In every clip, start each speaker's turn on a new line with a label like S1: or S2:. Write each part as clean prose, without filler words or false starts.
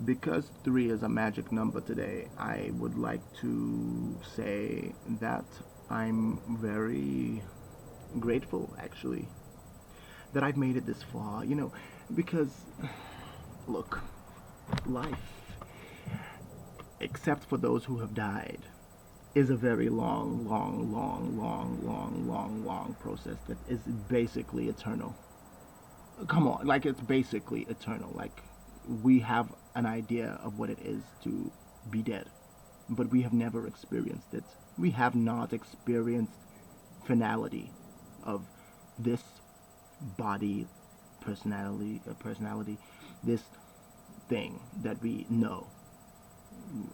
S1: Because three is a magic number today, I would like to say that I'm very grateful, actually, that I've made it this far. Because, look, life, except for those who have died, is a very long, long, long, long, long, long, long process that is basically eternal. Come on, like it's basically eternal. Like we have an idea of what it is to be dead, but we have never experienced it. We have not experienced finality of this body, personality, this thing that we know.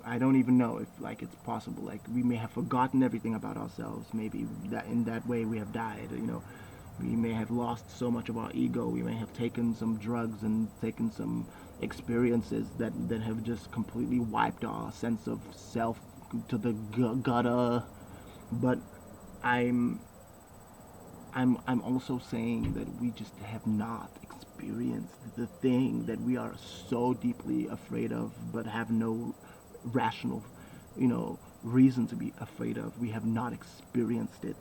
S1: I don't even know if like it's possible. Like we may have forgotten everything about ourselves. Maybe that in that way we have died. We may have lost so much of our ego. We may have taken some drugs and taken some experiences that have just completely wiped our sense of self to the gutter. But I'm I'm also saying that we just have not experienced the thing that we are so deeply afraid of, but have no rational, reason to be afraid of. We have not experienced it.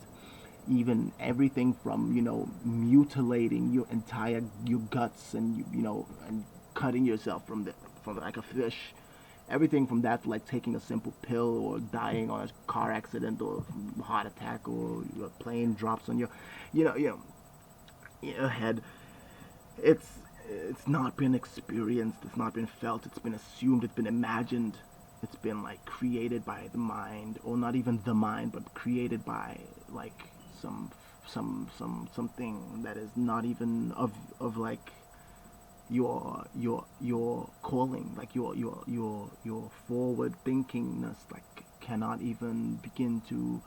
S1: Even everything from mutilating your guts and and cutting yourself from like a fish, everything from that to like taking a simple pill or dying on a car accident or heart attack or your plane drops on your head. It's not been experienced, it's not been felt, it's been assumed, it's been imagined, it's been like created by the mind, or not even the mind, but created by like some something that is not even of like your calling, like your forward thinkingness, like cannot even begin to.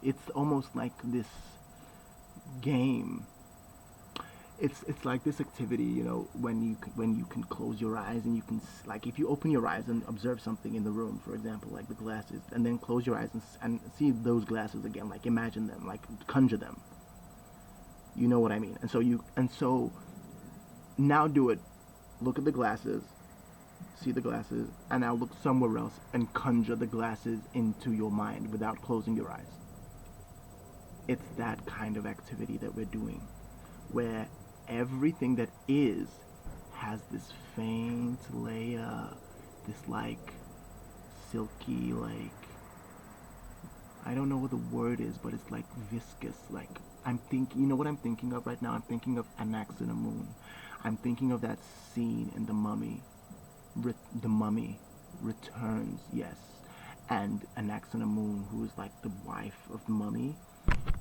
S1: It's almost like this game. It's like this activity, when you can close your eyes and you can like if you open your eyes and observe something in the room, for example, like the glasses, and then close your eyes and see those glasses again, like imagine them, like conjure them. You know what I mean? And so now do it. Look at the glasses, see the glasses, and now look somewhere else and conjure the glasses into your mind without closing your eyes. It's that kind of activity that we're doing, where everything that is has this faint layer, this like silky, like I don't know what the word is, but it's like viscous. Like I'm thinking, you know what I'm thinking of right now? I'm thinking of Anaxinamoon. I'm thinking of that scene in The Mummy. The Mummy returns, yes, and Anaxinamoon, who is like the wife of the Mummy,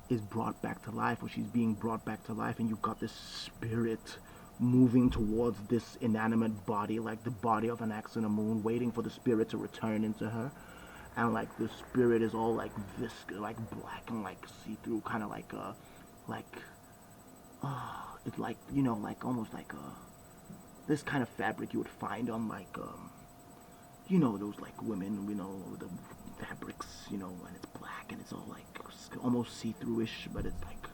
S1: is brought back to life, or she's being brought back to life, and you've got this spirit moving towards this inanimate body, like the body of Anaxinamoon, waiting for the spirit to return into her. And like the spirit is all like viscous, like black and like see-through, kind of like like it's like like almost like this kind of fabric you would find on like those like women, the fabrics, and it's black and it's all like almost see-through-ish, but it's like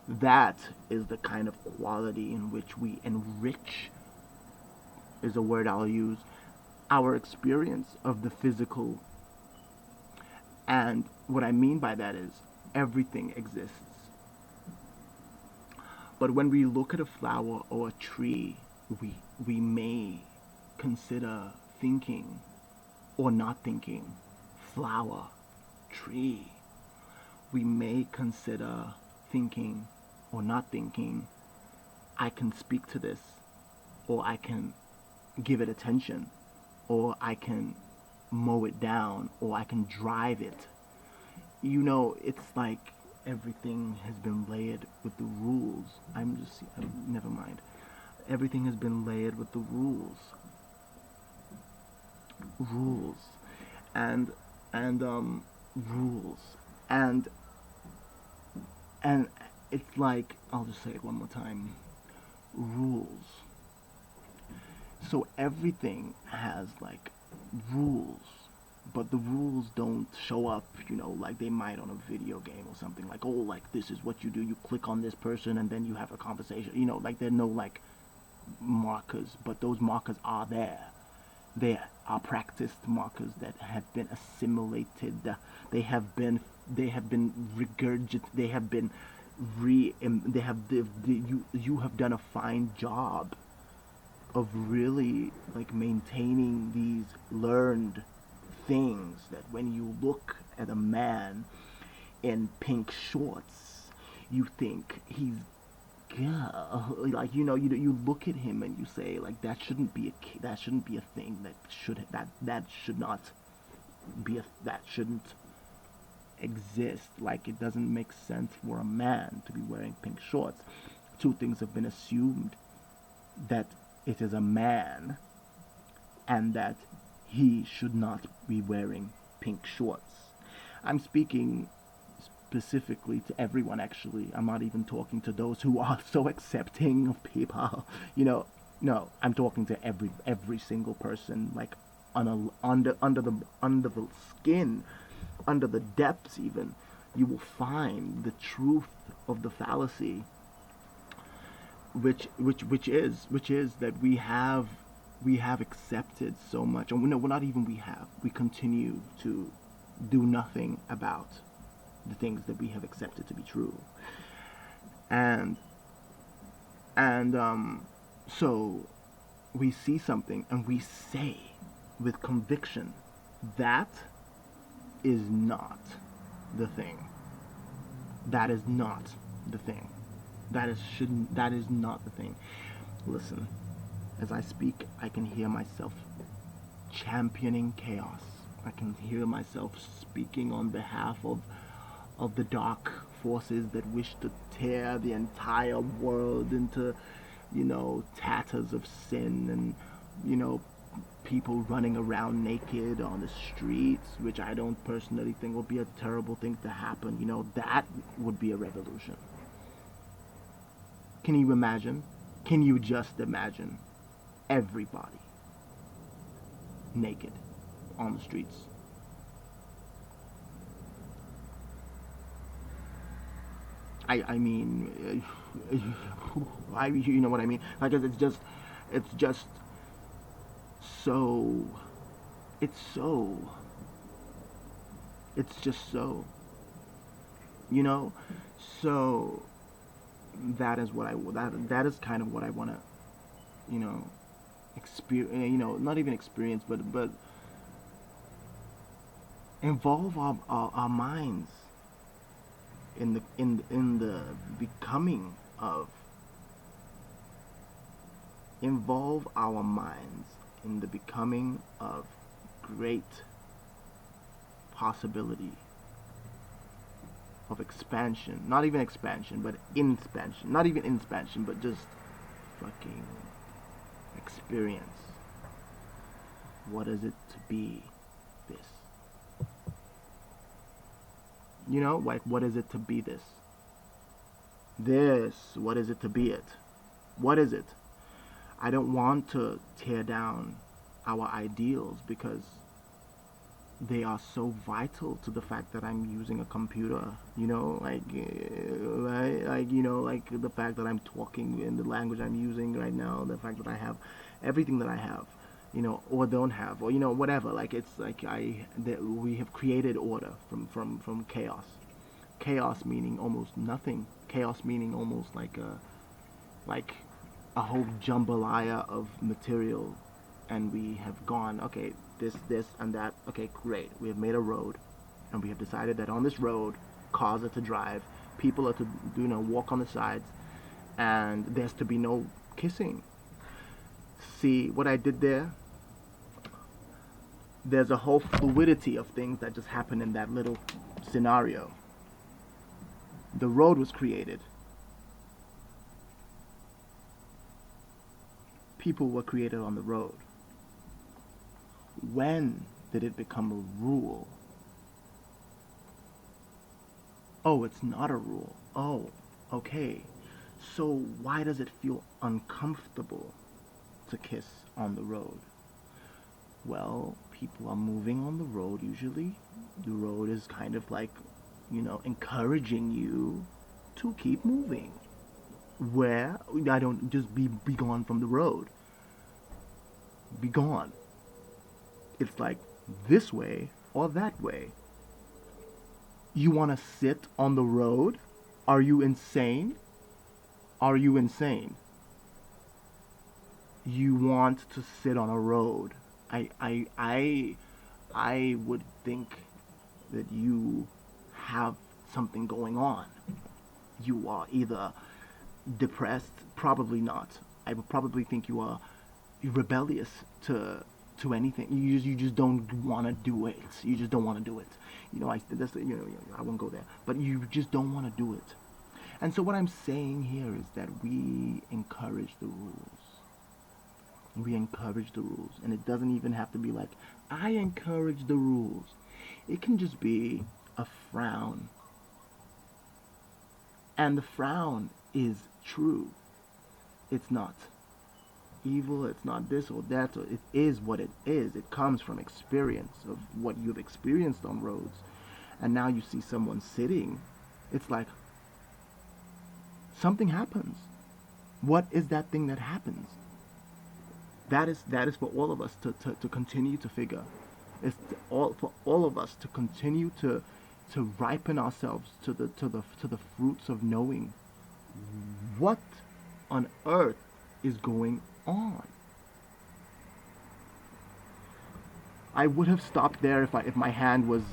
S1: that is the kind of quality in which we enrich, is a word I'll use, our experience of the physical. And what I mean by that is everything exists. But when we look at a flower or a tree, we may consider thinking or not thinking. Flower, tree. We may consider thinking or not thinking. I can speak to this, or I can give it attention, or I can mow it down, or I can drive it. It's like everything has been layered with the rules. Never mind. Everything has been layered with the rules. Rules. And rules. And and it's like, I'll just say it one more time. Rules. So everything has like rules, but the rules don't show up, like they might on a video game or something. Like, oh, like this is what you do. You click on this person and then you have a conversation. Like there are no like markers, but those markers are there. They are practiced markers that have been assimilated. They have been regurgitated. They have been they have you have done a fine job of really like maintaining these learned things that when you look at a man in pink shorts, you think he's, yeah, like you look at him and you say like that shouldn't be a thing, that should not be a that shouldn't exist. Like it doesn't make sense for a man to be wearing pink shorts. Two things have been assumed: that it is a man and that he should not be wearing pink shorts. I'm speaking specifically to everyone, actually. I'm not even talking to those who are so accepting of people. No, I'm talking to every single person, like under the skin, under the depths even. You will find the truth of the fallacy, which is that we have accepted so much, and no, we're not even we continue to do nothing about the things that we have accepted to be true. And so we see something and we say with conviction, that is not the thing. That is not the thing. That is not the thing. Listen, as I speak, I can hear myself championing chaos. I can hear myself speaking on behalf of the dark forces that wish to tear the entire world into, tatters of sin, and, people running around naked on the streets, which I don't personally think would be a terrible thing to happen. That would be a revolution. Can you imagine? Can you just imagine everybody naked on the streets? I mean, you know what I mean? Like it's just so, it's so, it's just so, you know, so that is what that is kind of what I want to, you know, experience, not even experience, but involve our minds in the becoming of, involve our minds in the becoming of great possibility of expansion. Not even expansion, but expansion. Not even expansion, but just fucking experience. What is it to be this? Like, what is it to be this? What is it to be it? What is it? I don't want to tear down our ideals because they are so vital to the fact that I'm using a computer, like, like the fact that I'm talking in the language I'm using right now, the fact that I have everything that I have, or don't have, or, whatever. Like, it's like we have created order from chaos. Chaos meaning almost nothing. Chaos meaning almost like a whole jambalaya of material, and we have gone, okay, this, and that. Okay, great. We have made a road, and we have decided that on this road, cars are to drive, people are to, walk on the sides, and there's to be no kissing. See what I did there? There's a whole fluidity of things that just happen in that little scenario. The road was created. People were created on the road. When did it become a rule? Oh, it's not a rule. Oh, okay. So why does it feel uncomfortable to kiss on the road? Well, people are moving on the road usually. The road is kind of like, encouraging you to keep moving. where I don't just be gone from the road. Be gone. It's like this way or that way. You want to sit on the road? Are you insane? Are you insane? You want to sit on a road. I I I I would think that you have something going on. You are either depressed, probably not. I would probably think you are rebellious to anything. You just don't want to do it. You just don't want to do it. I won't go there. But you just don't want to do it. And so what I'm saying here is that we encourage the rules. We encourage the rules, and it doesn't even have to be like I encourage the rules. It can just be a frown, and the frown is true. It's not evil, it's not this or that, or it is what it is. It comes from experience of what you've experienced on roads. And now you see someone sitting, it's like something happens. What is that thing that happens? That is for all of us to continue to figure. It's for all of us to continue to ripen ourselves to the fruits of knowing what on earth is going on. I would have stopped there if my hand was